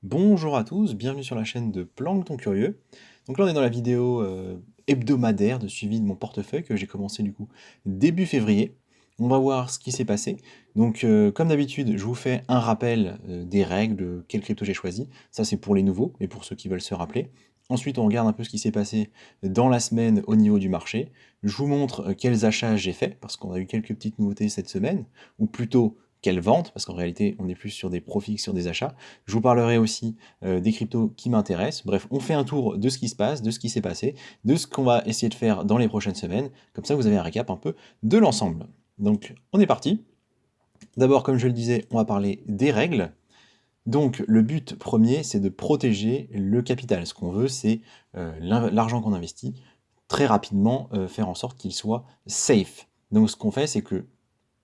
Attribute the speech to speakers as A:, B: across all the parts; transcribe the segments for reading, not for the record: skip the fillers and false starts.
A: Bonjour à tous, bienvenue sur la chaîne de Plancton Curieux. Donc là on est dans la vidéo hebdomadaire de suivi de mon portefeuille que j'ai commencé du coup début février. On va voir ce qui s'est passé. Donc comme d'habitude je vous fais un rappel des règles, de quelle crypto j'ai choisi. Ça c'est pour les nouveaux et pour ceux qui veulent se rappeler. Ensuite on regarde un peu ce qui s'est passé dans la semaine au niveau du marché. Je vous montre quels achats j'ai fait parce qu'on a eu quelques petites nouveautés cette semaine, ou plutôt quelles ventes, parce qu'en réalité on est plus sur des profits que sur des achats. Je vous parlerai aussi des cryptos qui m'intéressent. Bref, on fait un tour de ce qui se passe, de ce qui s'est passé, de ce qu'on va essayer de faire dans les prochaines semaines. Comme ça, vous avez un récap un peu de l'ensemble. Donc, on est parti. D'abord, comme je le disais, on va parler des règles. Donc, le but premier, c'est de protéger le capital. Ce qu'on veut, c'est l'argent qu'on investit, très rapidement, faire en sorte qu'il soit safe. Donc, ce qu'on fait, c'est que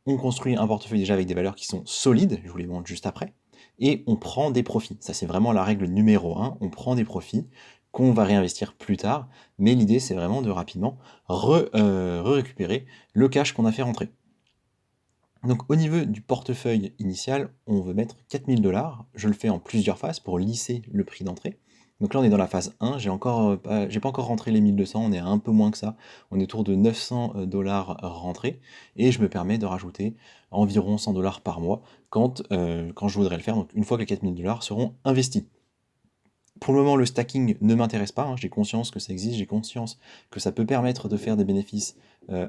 A: on construit un portefeuille déjà avec des valeurs qui sont solides, je vous les montre juste après, et on prend des profits. Ça, c'est vraiment la règle numéro un. On prend des profits qu'on va réinvestir plus tard, mais l'idée, c'est vraiment de rapidement récupérer le cash qu'on a fait rentrer. Donc au niveau du portefeuille initial, on veut mettre 4000 $. Je le fais en plusieurs phases pour lisser le prix d'entrée. Donc là, on est dans la phase 1. J'ai pas encore rentré les 1200, on est à un peu moins que ça. On est autour de 900 $ rentrés. Et je me permets de rajouter environ 100 $ par mois quand je voudrais le faire. Donc une fois que les 4000 $ seront investis. Pour le moment, le stacking ne m'intéresse pas, hein. J'ai conscience que ça existe, j'ai conscience que ça peut permettre de faire des bénéfices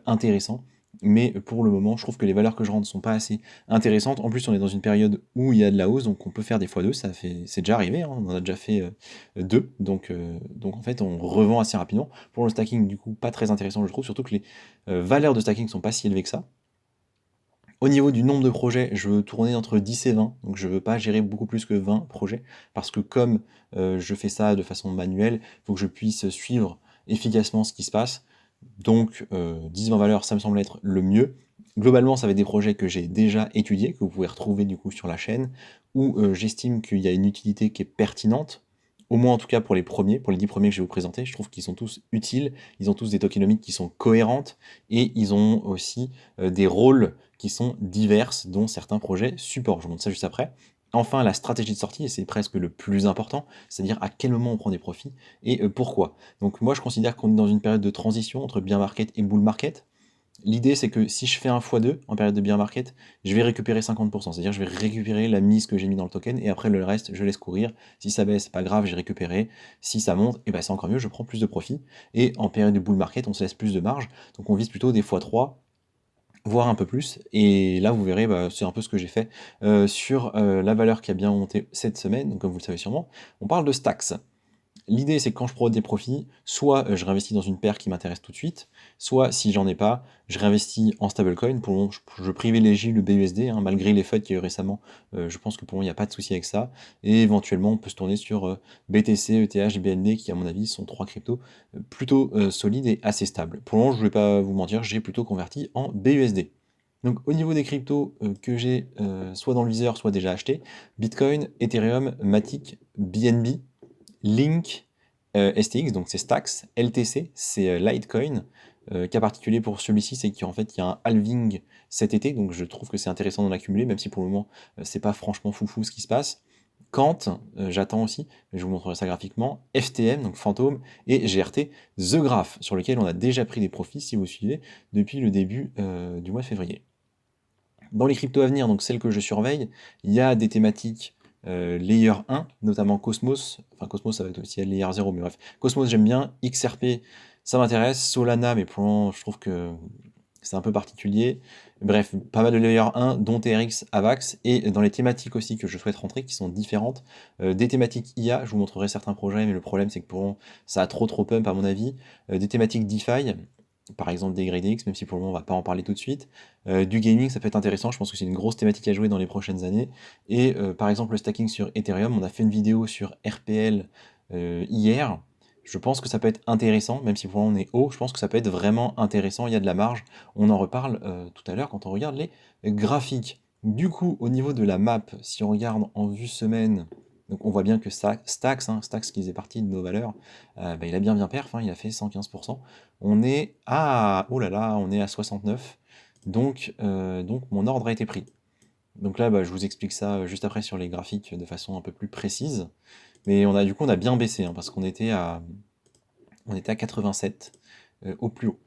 A: intéressants, mais pour le moment, je trouve que les valeurs que je rentre ne sont pas assez intéressantes. En plus, on est dans une période où il y a de la hausse, donc on peut faire des x2, c'est déjà arrivé, hein. On en a déjà fait deux, donc en fait, on revend assez rapidement. Pour le stacking, du coup, pas très intéressant, je trouve, surtout que les valeurs de stacking ne sont pas si élevées que ça. Au niveau du nombre de projets, je veux tourner entre 10 et 20, donc je ne veux pas gérer beaucoup plus que 20 projets, parce que comme je fais ça de façon manuelle, il faut que je puisse suivre efficacement ce qui se passe. Donc 10-20 valeurs, ça me semble être le mieux. Globalement, ça va être des projets que j'ai déjà étudiés, que vous pouvez retrouver du coup sur la chaîne, où j'estime qu'il y a une utilité qui est pertinente, au moins en tout cas pour les premiers, pour les 10 premiers que je vais vous présenter. Je trouve qu'ils sont tous utiles, ils ont tous des tokenomiques qui sont cohérentes, et ils ont aussi des rôles qui sont diverses, dont certains projets supportent. Je vous montre ça juste après. Enfin, la stratégie de sortie, et c'est presque le plus important, c'est-à-dire à quel moment on prend des profits et pourquoi. Donc moi, je considère qu'on est dans une période de transition entre bear market et bull market. L'idée, c'est que si je fais un x2 en période de bear market, je vais récupérer 50%. C'est-à-dire je vais récupérer la mise que j'ai mis dans le token, et après le reste, je laisse courir. Si ça baisse, pas grave, j'ai récupéré. Si ça monte, et ben c'est encore mieux, je prends plus de profit. Et en période de bull market, on se laisse plus de marge. Donc on vise plutôt des x3, voire un peu plus. Et là, vous verrez, bah, c'est un peu ce que j'ai fait sur la valeur qui a bien monté cette semaine. Donc, comme vous le savez sûrement, on parle de Stacks. L'idée, c'est que quand je prends des profits, soit je réinvestis dans une paire qui m'intéresse tout de suite, soit si j'en ai pas, je réinvestis en stablecoin. Pour le moment, je privilégie le BUSD, hein, malgré les FUD qu'il y a eu récemment. Je pense que pour moi, il n'y a pas de souci avec ça. Et éventuellement, on peut se tourner sur BTC, ETH, BNB, qui, à mon avis, sont trois cryptos plutôt solides et assez stables. Pour le moment, je ne vais pas vous mentir, j'ai plutôt converti en BUSD. Donc au niveau des cryptos que j'ai soit dans le viseur, soit déjà acheté, Bitcoin, Ethereum, Matic, BNB, Link, STX, donc c'est Stacks, LTC, c'est Litecoin. Cas particulier pour celui-ci, c'est qu'en fait il y a un halving cet été, donc je trouve que c'est intéressant d'en accumuler, même si pour le moment c'est pas franchement foufou ce qui se passe. Kant, j'attends aussi, je vous montrerai ça graphiquement, FTM, donc Fantôme, et GRT, The Graph, sur lequel on a déjà pris des profits, si vous suivez, depuis le début du mois de février. Dans les cryptos à venir, donc celles que je surveille, il y a des thématiques Layer 1, notamment Cosmos. Enfin, Cosmos, ça va être aussi Layer 0, mais bref. Cosmos, j'aime bien. XRP, ça m'intéresse. Solana, mais pour le moment, je trouve que c'est un peu particulier. Bref, pas mal de Layer 1, dont TRX, AVAX. Et dans les thématiques aussi que je souhaite rentrer, qui sont différentes, des thématiques IA, je vous montrerai certains projets, mais le problème, c'est que pour le moment, ça a trop pump, à mon avis. Des thématiques DeFi, par exemple des GradeX, même si pour le moment on va pas en parler tout de suite. Du gaming, ça peut être intéressant, je pense que c'est une grosse thématique à jouer dans les prochaines années. Et par exemple le stacking sur Ethereum, on a fait une vidéo sur RPL hier. Je pense que ça peut être intéressant, même si pour le moment on est haut, je pense que ça peut être vraiment intéressant, il y a de la marge. On en reparle tout à l'heure quand on regarde les graphiques. Du coup, au niveau de la map, si on regarde en vue semaine, donc on voit bien que Stacks qui faisait partie de nos valeurs, bah, il a bien perf, hein, il a fait 115%. On est à, oh là là, on est à 69. Donc mon ordre a été pris. Donc là, je vous explique ça juste après sur les graphiques de façon un peu plus précise. Mais du coup, on a bien baissé, hein, parce qu'on était à 87 au plus haut.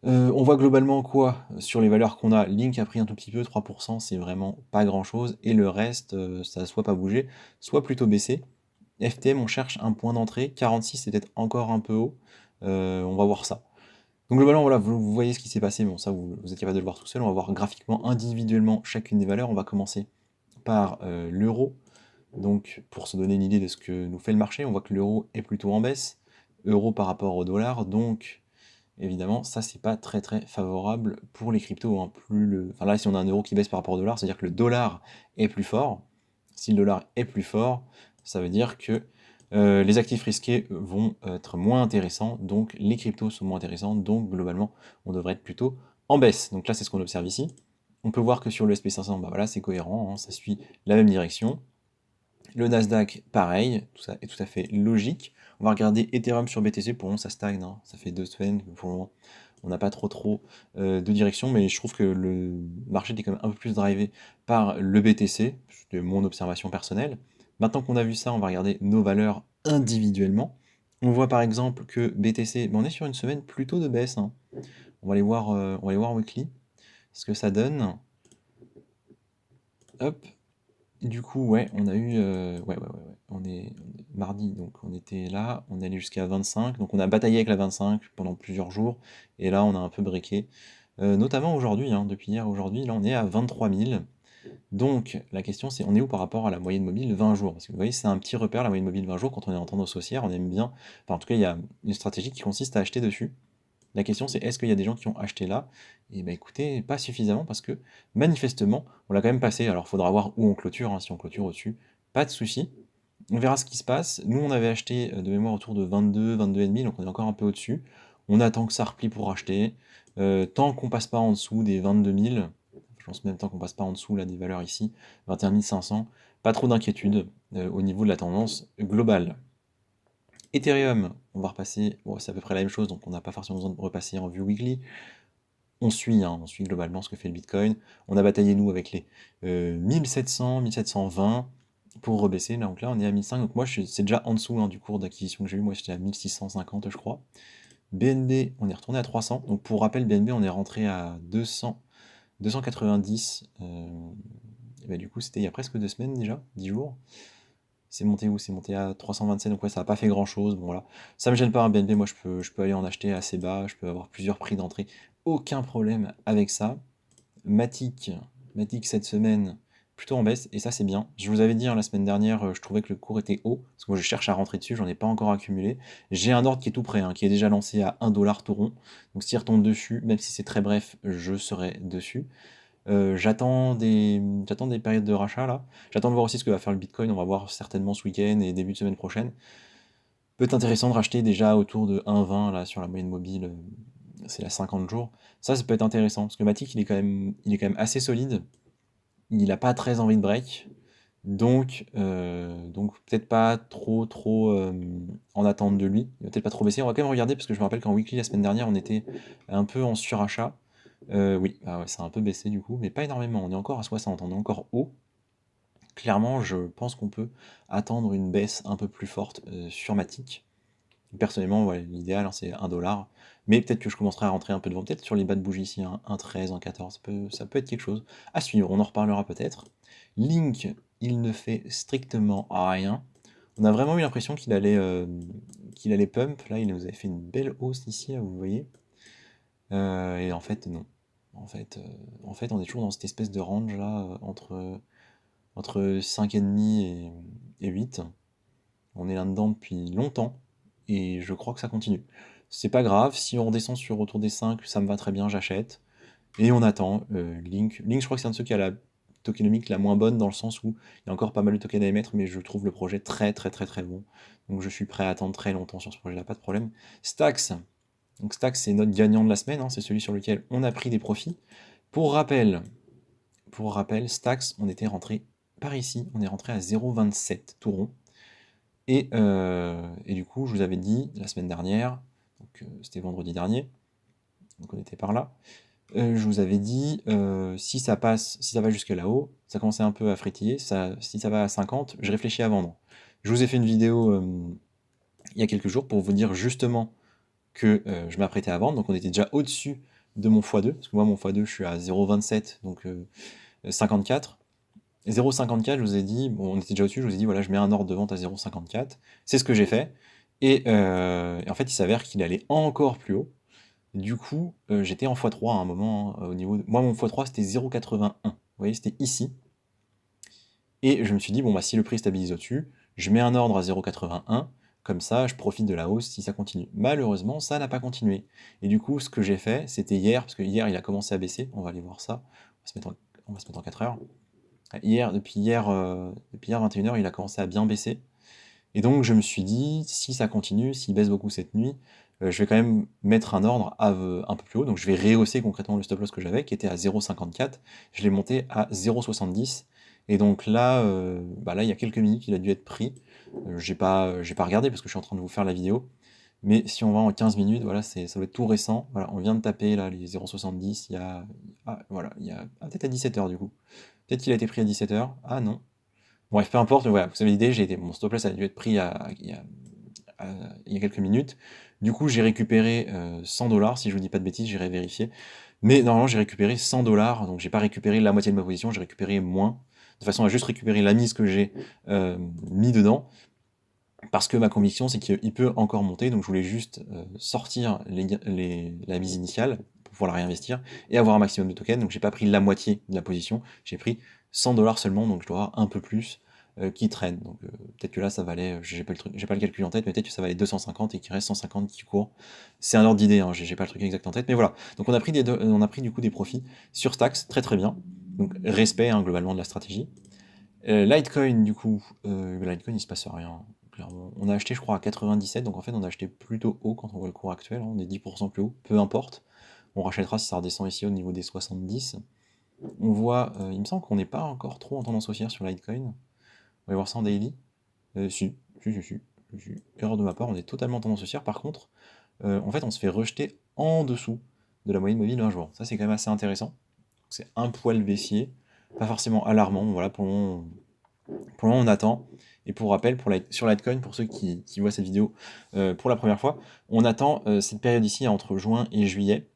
A: On voit globalement quoi sur les valeurs qu'on a. Link a pris un tout petit peu, 3%, c'est vraiment pas grand chose. Et le reste, ça a soit pas bougé, soit plutôt baissé. FTM, on cherche un point d'entrée. 46, c'est peut-être encore un peu haut. On va voir ça. Donc globalement, voilà, vous voyez ce qui s'est passé. Bon, ça, vous êtes capable de le voir tout seul. On va voir graphiquement, individuellement, chacune des valeurs. On va commencer par l'euro. Donc, pour se donner une idée de ce que nous fait le marché, on voit que l'euro est plutôt en baisse. Euro par rapport au dollar. Donc, évidemment, ça, c'est pas très très favorable pour les cryptos, hein. Enfin là, si on a un euro qui baisse par rapport au dollar, c'est-à-dire que le dollar est plus fort. Si le dollar est plus fort, ça veut dire que les actifs risqués vont être moins intéressants, donc les cryptos sont moins intéressants, donc globalement, on devrait être plutôt en baisse. Donc là, c'est ce qu'on observe ici. On peut voir que sur le SP500, voilà, c'est cohérent, hein, ça suit la même direction. Le Nasdaq, pareil, tout ça est tout à fait logique. On va regarder Ethereum sur BTC, pour le moment ça stagne, hein. Ça fait 2 semaines que pour le moment on n'a pas trop de direction, mais je trouve que le marché est quand même un peu plus drivé par le BTC, c'est mon observation personnelle. Maintenant qu'on a vu ça, on va regarder nos valeurs individuellement. On voit par exemple que BTC, on est sur une semaine plutôt de baisse, hein. On va aller voir, weekly, ce que ça donne. Hop, du coup, ouais, on a eu. Ouais. On est mardi, donc on était là, on est allé jusqu'à 25, donc on a bataillé avec la 25 pendant plusieurs jours, et là on a un peu briqué. Notamment aujourd'hui, hein, depuis hier aujourd'hui, là on est à 23 000. Donc la question c'est on est où par rapport à la moyenne mobile 20 jours? Parce que vous voyez, c'est un petit repère, la moyenne mobile 20 jours, quand on est en tendance haussière, on aime bien. Enfin, en tout cas, il y a une stratégie qui consiste à acheter dessus. La question c'est est-ce qu'il y a des gens qui ont acheté là? Et bah écoutez, pas suffisamment parce que manifestement, on l'a quand même passé. Alors il faudra voir où on clôture, hein, si on clôture au-dessus, pas de souci. On verra ce qui se passe. Nous on avait acheté de mémoire autour de 22, 22,5, donc on est encore un peu au-dessus. On attend que ça replie pour racheter. Tant qu'on passe pas en dessous des 22 000, je pense même tant qu'on passe pas en dessous là des valeurs ici, 21 500, pas trop d'inquiétude au niveau de la tendance globale. Ethereum, on va repasser, bon, c'est à peu près la même chose, donc on n'a pas forcément besoin de repasser en vue weekly. On suit, hein, on suit globalement ce que fait le Bitcoin. On a bataillé nous avec les 1700, 1720 pour rebaisser. Donc là, on est à 1500. Donc moi, c'est déjà en dessous, hein, du cours d'acquisition que j'ai eu. Moi, j'étais à 1650, je crois. BNB, on est retourné à 300. Donc pour rappel, BNB, on est rentré à 200, 290. Et bah, du coup, c'était il y a presque 2 semaines déjà, 10 jours. C'est monté où? C'est monté à 327, donc ouais, ça n'a pas fait grand chose. Bon, voilà. Ça me gêne pas un BNB, moi je peux aller en acheter assez bas, je peux avoir plusieurs prix d'entrée. Aucun problème avec ça. Matic, Matic cette semaine, plutôt en baisse, et ça c'est bien. Je vous avais dit, hein, la semaine dernière, je trouvais que le cours était haut, parce que moi je cherche à rentrer dessus, j'en ai pas encore accumulé. J'ai un ordre qui est tout prêt, hein, qui est déjà lancé à 1 $ tout rond. Donc s'il retombe dessus, même si c'est très bref, je serai dessus. J'attends des périodes de rachat là. J'attends de voir aussi ce que va faire le Bitcoin. On va voir certainement ce week-end et début de semaine prochaine. Peut être intéressant de racheter déjà autour de 1,20 là sur la moyenne mobile. C'est la 50 jours. Ça peut être intéressant parce que Matic il est quand même assez solide. Il n'a pas très envie de break. Donc peut-être pas trop en attente de lui. Il va peut-être pas trop baisser. On va quand même regarder parce que je me rappelle qu'en weekly la semaine dernière on était un peu en surachat. Oui, ah ouais, ça a un peu baissé du coup, mais pas énormément. On est encore à 60, on est encore haut. Clairement, je pense qu'on peut attendre une baisse un peu plus forte sur Matic. Personnellement, ouais, l'idéal, hein, c'est 1 $. Mais peut-être que je commencerai à rentrer un peu devant. Peut-être sur les bas de bougie ici, hein, 1,13, 1,14. Ça peut être quelque chose à suivre. On en reparlera peut-être. Link, il ne fait strictement rien. On a vraiment eu l'impression qu'il allait pump. Là, il nous avait fait une belle hausse ici, là, vous voyez. Et en fait, non. En fait, on est toujours dans cette espèce de range là, entre 5,5 et 8. On est là-dedans depuis longtemps, et je crois que ça continue. C'est pas grave, si on redescend sur autour des 5, ça me va très bien, j'achète. Et on attend. Link, je crois que c'est un de ceux qui a la tokenomique la moins bonne, dans le sens où il y a encore pas mal de tokens à émettre, mais je trouve le projet très très très très bon. Donc je suis prêt à attendre très longtemps sur ce projet-là, pas de problème. Stax. Donc Stax, c'est notre gagnant de la semaine, hein, c'est celui sur lequel on a pris des profits. Pour rappel, Stax, on était rentré par ici, on est rentré à 0,27 tout rond. Et du coup, je vous avais dit la semaine dernière, donc c'était vendredi dernier, donc on était par là, Je vous avais dit, si ça passe, si ça va jusque là-haut, ça commençait un peu à frétiller, si ça va à 50, je réfléchis à vendre. Je vous ai fait une vidéo il y a quelques jours pour vous dire justement que je m'apprêtais à vendre, donc on était déjà au-dessus de mon x2, parce que moi mon x2 je suis à 0,27, donc 54. 0,54, je vous ai dit, bon, on était déjà au-dessus, je vous ai dit, voilà, je mets un ordre de vente à 0,54. C'est ce que j'ai fait. Et en fait, il s'avère qu'il allait encore plus haut. Du coup, j'étais en x3 à un moment, hein, au niveau moi, mon x3, c'était 0,81. Vous voyez, c'était ici. Et je me suis dit, bon, bah, si le prix stabilise au-dessus, je mets un ordre à 0,81. Comme ça, je profite de la hausse si ça continue. Malheureusement, ça n'a pas continué. Et du coup, ce que j'ai fait, c'était hier, parce que hier, il a commencé à baisser. On va aller voir ça. On va se mettre en 4 heures. Depuis hier 21 h, il a commencé à bien baisser. Et donc je me suis dit, si ça continue, s'il baisse beaucoup cette nuit, je vais quand même mettre un ordre un peu plus haut. Donc je vais rehausser concrètement le stop loss que j'avais, qui était à 0,54. Je l'ai monté à 0,70. Et donc là, là, il y a quelques minutes, il a dû être pris. J'ai pas regardé parce que je suis en train de vous faire la vidéo. Mais si on va en 15 minutes, voilà, ça va être tout récent. Voilà, on vient de taper là les 0,70. Voilà, peut-être à 17 h du coup. Peut-être qu'il a été pris à 17 h. Ah non. Bref, peu importe, voilà, vous avez l'idée, mon stop loss a dû être pris il y a quelques minutes. Du coup, j'ai récupéré 100 $, si je vous dis pas de bêtises, j'irai vérifier. Mais normalement, j'ai récupéré 100 $, donc j'ai pas récupéré la moitié de ma position, j'ai récupéré moins, de façon à juste récupérer la mise que j'ai mis dedans, parce que ma conviction, c'est qu'il peut encore monter, donc je voulais juste sortir la mise initiale pour pouvoir la réinvestir et avoir un maximum de tokens. Donc j'ai pas pris la moitié de la position, j'ai pris 100 $ seulement, donc je dois avoir un peu plus qui traîne. Donc peut-être que là ça valait, j'ai pas le calcul en tête, mais peut-être que ça valait 250 et qu'il reste 150 qui courent. C'est un ordre d'idée, hein, j'ai pas le truc exact en tête, mais voilà. Donc on a pris du coup des profits sur Stax, très très bien. Donc respect hein, globalement de la stratégie. Litecoin, du coup, Litecoin, il se passe rien, clairement. On a acheté, je crois, à 97, donc en fait, on a acheté plutôt haut quand on voit le cours actuel, hein, on est 10% plus haut, peu importe. On rachètera si ça redescend ici au niveau des 70. On voit, il me semble qu'on n'est pas encore trop en tendance haussière sur Litecoin. On va voir ça en daily. Si. Erreur de ma part, on est totalement en tendance haussière. Par contre, en fait, on se fait rejeter en dessous de la moyenne mobile d'un jour. Ça, c'est quand même assez intéressant. C'est un poil baissier, pas forcément alarmant. Voilà, pour le moment, on attend. Et pour rappel, sur Litecoin, pour ceux qui voient cette vidéo pour la première fois, on attend cette période ici entre juin et juillet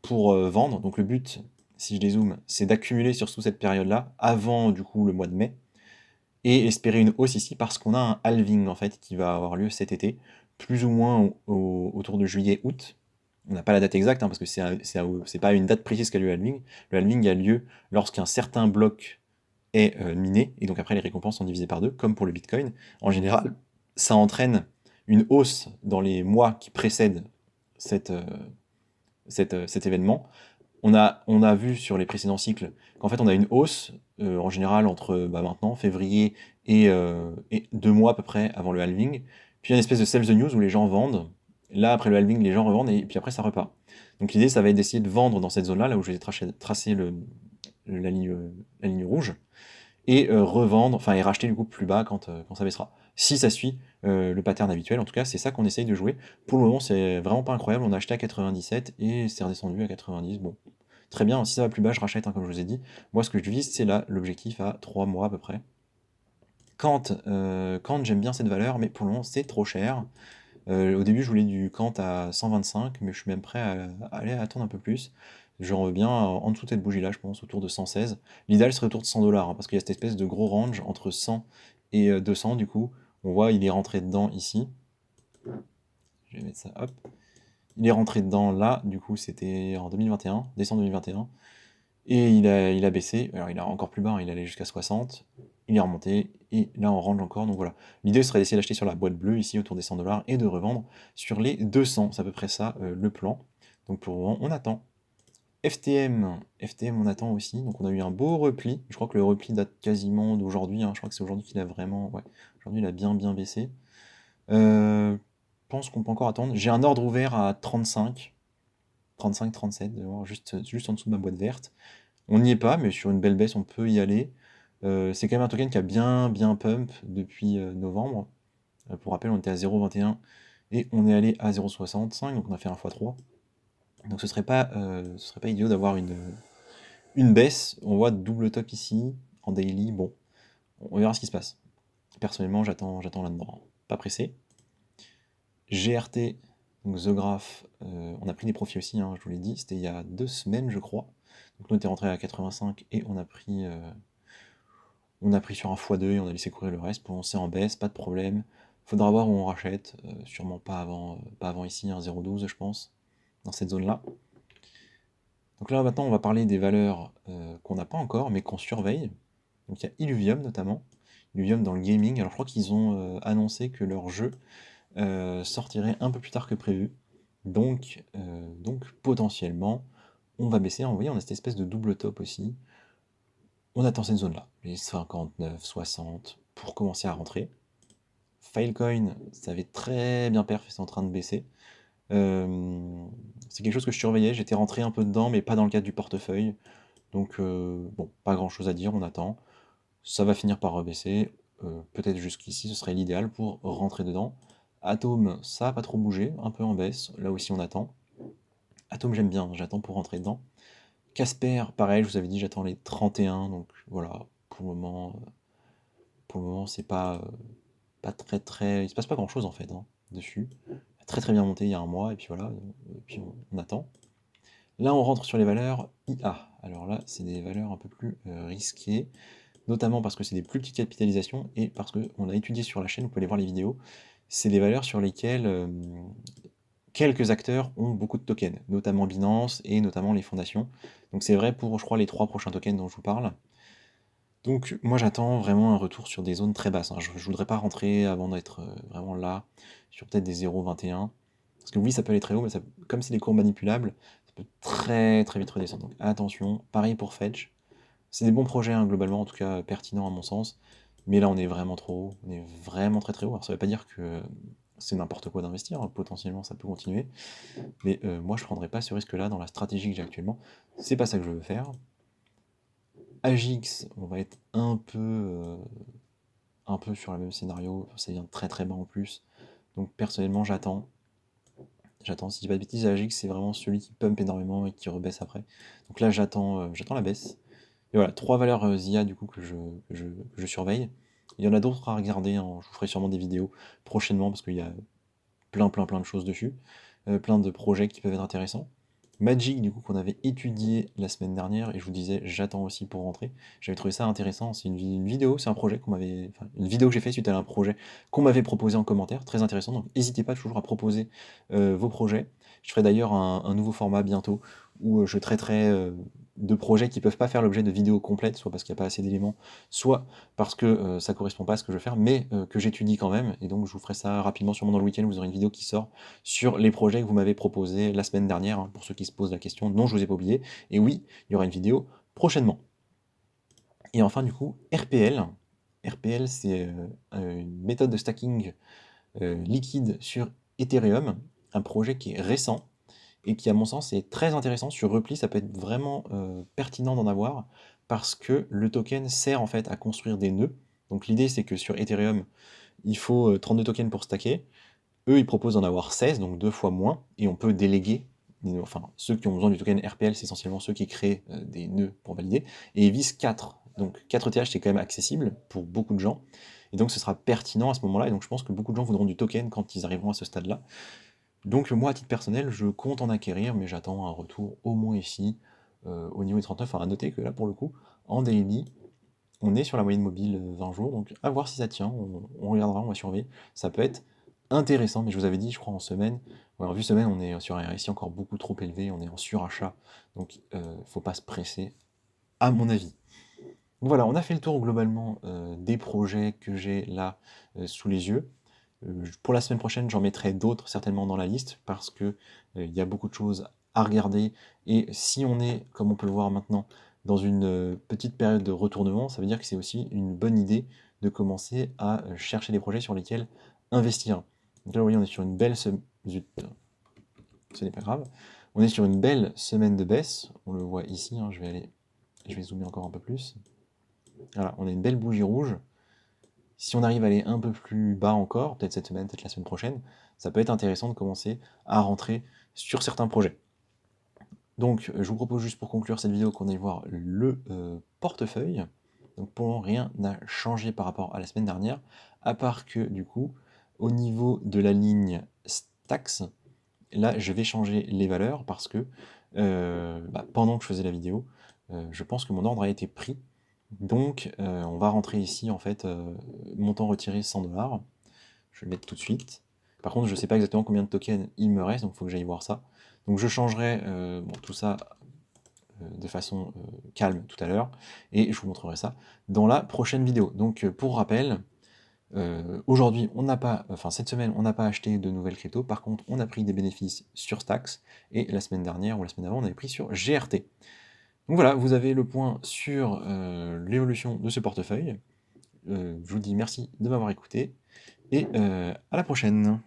A: pour vendre. Donc le but, si je dézoome, c'est d'accumuler sur toute cette période-là, avant du coup le mois de mai, et espérer une hausse ici parce qu'on a un halving en fait qui va avoir lieu cet été, plus ou moins autour de juillet-août. On n'a pas la date exacte hein, parce que c'est pas une date précise qu'a lieu le halving. Le halving a lieu lorsqu'un certain bloc est miné, et donc après les récompenses sont divisées par deux, comme pour le Bitcoin. En général, ça entraîne une hausse dans les mois qui précèdent cet événement. On a vu sur les précédents cycles qu'en fait on a une hausse, en général entre maintenant, février, et 2 mois à peu près avant le halving, puis une espèce de sell the news où les gens vendent. Là, après le halving, les gens revendent, et puis après ça repart. Donc l'idée, ça va être d'essayer de vendre dans cette zone-là, là où je vais tracer la ligne rouge, et revendre, enfin et racheter du coup plus bas quand ça baissera. Si ça suit le pattern habituel, en tout cas c'est ça qu'on essaye de jouer. Pour le moment c'est vraiment pas incroyable, on a acheté à 97 et c'est redescendu à 90, bon très bien, si ça va plus bas je rachète hein, comme je vous ai dit. Moi ce que je vise c'est là l'objectif à 3 mois à peu près. Quand j'aime bien cette valeur, mais pour le moment c'est trop cher. Au début je voulais du Kant à 125, mais je suis même prêt à aller attendre un peu plus. J'en veux bien en dessous de cette bougie là, je pense, autour de 116. L'idéal serait autour de 100 $, hein, parce qu'il y a cette espèce de gros range entre 100 et 200 du coup. On voit, il est rentré dedans ici. Je vais mettre ça, hop. Il est rentré dedans là, du coup c'était en 2021, décembre 2021. Et il a baissé, alors il est encore plus bas, hein, il allait jusqu'à 60, il est remonté, et là on range encore, donc voilà. L'idée serait d'essayer d'acheter sur la boîte bleue, ici, autour des 100 $, et de revendre sur les 200, c'est à peu près ça le plan. Donc pour le moment, on attend. FTM, on attend aussi, donc on a eu un beau repli, je crois que le repli date quasiment d'aujourd'hui, hein. Je crois que c'est aujourd'hui qu'il a vraiment, ouais, aujourd'hui il a bien baissé. Je pense qu'on peut encore attendre, j'ai un ordre ouvert à 35, 37, juste en dessous de ma boîte verte. On n'y est pas, mais sur une belle baisse, on peut y aller. C'est quand même un token qui a bien pump depuis novembre. Pour rappel, on était à 0,21 et on est allé à 0,65, donc on a fait un x3. Donc ce serait pas idiot d'avoir une baisse. On voit double top ici, en daily, bon, on verra ce qui se passe. Personnellement, j'attends là-dedans, pas pressé. GRT, donc The Graph, on a pris des profits aussi, hein, je vous l'ai dit, c'était il y a 2 semaines, je crois. Donc nous, on était rentré à 85 et on a pris sur un x2 et on a laissé courir le reste pour lancer en baisse, pas de problème. Faudra voir où on rachète, sûrement pas avant ici, un 0,12 je pense, dans cette zone-là. Donc là maintenant on va parler des valeurs qu'on n'a pas encore mais qu'on surveille. Donc il y a Illuvium notamment, Illuvium dans le gaming. Alors je crois qu'ils ont annoncé que leur jeu sortirait un peu plus tard que prévu. Donc potentiellement on va baisser. Vous voyez, on a cette espèce de double top aussi. On attend cette zone là, les 59, 60 pour commencer à rentrer. Filecoin, ça avait très bien perf, c'est en train de baisser. C'est quelque chose que je surveillais, j'étais rentré un peu dedans, mais pas dans le cadre du portefeuille. Donc bon, pas grand chose à dire, on attend. Ça va finir par rebaisser. Peut-être jusqu'ici, ce serait l'idéal pour rentrer dedans. Atom, ça n'a pas trop bougé, un peu en baisse. Là aussi, on attend. Atom, j'aime bien, j'attends pour rentrer dedans. Casper, pareil, je vous avais dit, j'attends les 31. Donc voilà, pour le moment, c'est pas très. Il se passe pas grand chose en fait dessus. Très très bien monté il y a un mois, et puis voilà, et puis on attend. Là, on rentre sur les valeurs IA. Alors là, c'est des valeurs un peu plus risquées, notamment parce que c'est des plus petites capitalisations et parce qu'on a étudié sur la chaîne, vous pouvez aller voir les vidéos, c'est des valeurs sur lesquelles quelques acteurs ont beaucoup de tokens, notamment Binance et notamment les fondations. Donc c'est vrai pour, je crois, les 3 prochains tokens dont je vous parle. Donc moi j'attends vraiment un retour sur des zones très basses, hein. Je voudrais pas rentrer avant d'être vraiment là, sur peut-être des 0,21. Parce que oui, ça peut aller très haut, mais comme c'est des courbes manipulables, ça peut très très vite redescendre. Donc attention, pareil pour Fetch. C'est des bons projets, hein, globalement, en tout cas pertinents à mon sens. Mais là, on est vraiment trop haut. On est vraiment très très haut. Alors ça veut pas dire que c'est n'importe quoi d'investir, hein. Potentiellement ça peut continuer. Mais moi, je prendrais pas ce risque-là dans la stratégie que j'ai actuellement. C'est pas ça que je veux faire. AGX, on va être un peu sur le même scénario. Ça vient très très bas en plus. Donc personnellement, j'attends. J'attends, si je dis pas de bêtises, AGX, c'est vraiment celui qui pump énormément et qui rebaisse après. Donc là, j'attends la baisse. Et voilà, 3 valeurs IA du coup que je surveille. Il y en a d'autres à regarder, hein. Je vous ferai sûrement des vidéos prochainement parce qu'il y a plein de choses dessus. Plein de projets qui peuvent être intéressants. Magic, du coup, qu'on avait étudié la semaine dernière, et je vous disais, j'attends aussi pour rentrer. J'avais trouvé ça intéressant. C'est une vidéo, c'est un projet une vidéo que j'ai fait suite à un projet qu'on m'avait proposé en commentaire, très intéressant. Donc, n'hésitez pas toujours à proposer vos projets. Je ferai d'ailleurs un nouveau format bientôt où je traiterai de projets qui peuvent pas faire l'objet de vidéos complètes, soit parce qu'il n'y a pas assez d'éléments, soit parce que ça correspond pas à ce que je veux faire, mais que j'étudie quand même. Et donc, je vous ferai ça rapidement, sûrement dans le week-end. Vous aurez une vidéo qui sort sur les projets que vous m'avez proposés la semaine dernière, hein, pour ceux qui se posent la question. Non, je vous ai pas oublié. Et oui, il y aura une vidéo prochainement. Et enfin, du coup, RPL. RPL, c'est une méthode de stacking liquide sur Ethereum, un projet qui est récent et qui, à mon sens, est très intéressant. Sur Repli, ça peut être vraiment pertinent d'en avoir parce que le token sert en fait à construire des nœuds. Donc l'idée, c'est que sur Ethereum, il faut 32 tokens pour stacker. Eux, ils proposent d'en avoir 16, donc 2 fois moins, et on peut déléguer. Enfin, ceux qui ont besoin du token RPL, c'est essentiellement ceux qui créent des nœuds pour valider, et ils visent 4. Donc 4 ETH, c'est quand même accessible pour beaucoup de gens, et donc ce sera pertinent à ce moment-là, et donc je pense que beaucoup de gens voudront du token quand ils arriveront à ce stade-là. Donc moi, à titre personnel, je compte en acquérir, mais j'attends un retour au moins ici, au niveau des 39. Enfin, à noter que là, pour le coup, en daily, on est sur la moyenne mobile 20 jours, donc à voir si ça tient, on regardera, on va surveiller. Ça peut être intéressant, mais je vous avais dit, je crois en semaine, ouais, en vue semaine, on est sur un RSI encore beaucoup trop élevé, on est en surachat, donc faut pas se presser, à mon avis. Donc voilà, on a fait le tour globalement des projets que j'ai là sous les yeux. Pour la semaine prochaine, j'en mettrai d'autres certainement dans la liste, parce que il y a beaucoup de choses à regarder, et si on est, comme on peut le voir maintenant, dans une petite période de retournement, ça veut dire que c'est aussi une bonne idée de commencer à chercher des projets sur lesquels investir. Donc là, vous voyez, on est sur une belle zut, ce n'est pas grave. On est sur une belle semaine de baisse, on le voit ici, hein, je vais zoomer encore un peu plus. Voilà, on a une belle bougie rouge. Si on arrive à aller un peu plus bas encore, peut-être cette semaine, peut-être la semaine prochaine, ça peut être intéressant de commencer à rentrer sur certains projets. Donc, je vous propose juste pour conclure cette vidéo qu'on aille voir le portefeuille. Donc pour le moment, rien n'a changé par rapport à la semaine dernière, à part que du coup, au niveau de la ligne Stacks, là je vais changer les valeurs parce que pendant que je faisais la vidéo, je pense que mon ordre a été pris. Donc on va rentrer ici en fait, montant retiré 100 $. Je vais le mettre tout de suite. Par contre, je ne sais pas exactement combien de tokens il me reste, donc il faut que j'aille voir ça. Donc je changerai tout ça de façon calme tout à l'heure, et je vous montrerai ça dans la prochaine vidéo. Donc pour rappel, aujourd'hui, cette semaine, on n'a pas acheté de nouvelles cryptos, par contre, on a pris des bénéfices sur Stacks, et la semaine dernière ou la semaine avant, on avait pris sur GRT. Donc voilà, vous avez le point sur l'évolution de ce portefeuille. Je vous dis merci de m'avoir écouté, et à la prochaine.